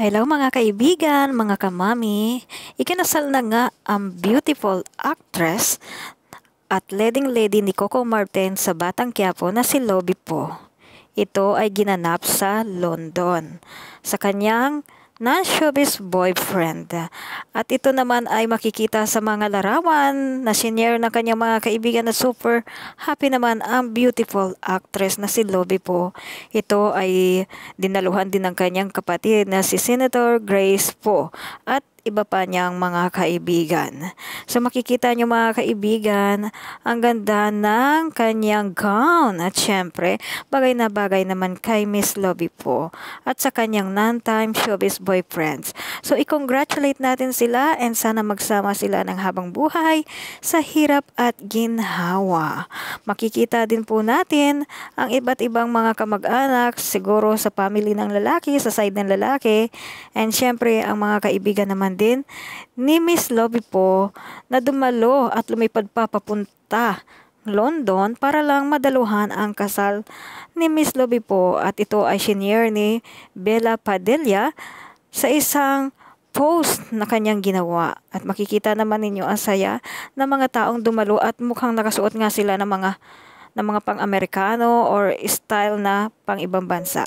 Hello mga kaibigan, mga kamami. Ikinasal na nga ang beautiful actress at leading lady ni Coco Martin sa Batang Quiapo na si Lovie Po. Ito ay ginanap sa London sa kanyang non-showbiz boyfriend. At ito naman ay makikita sa mga larawan na senior ng kanyang mga kaibigan na super happy naman ang beautiful actress na si Lovie Po. Ito ay dinaluhan din ng kanyang kapatid na si Senator Grace Po at iba pa niyang mga kaibigan. So makikita niyo mga kaibigan, ang ganda ng kanyang gown at syempre bagay na bagay naman kay Miss Lovie Po at sa kanyang non-time showbiz boyfriends. So i-congratulate natin sila and sana magsama sila ng habang buhay sa hirap at ginhawa. Makikita din po natin ang iba't ibang mga kamag-anak siguro sa family ng lalaki, sa side ng lalaki, and syempre ang mga kaibigan naman din ni Miss Lovie Po na dumalo at lumipad pa papunta London para lang madaluhan ang kasal ni Miss Lovie Po at ito ay senior ni Bella Padilla sa isang post na kanyang ginawa at makikita naman ninyo ang saya ng mga taong dumalo at mukhang nakasuot nga sila ng mga pang-Amerikano or style na pang ibang bansa.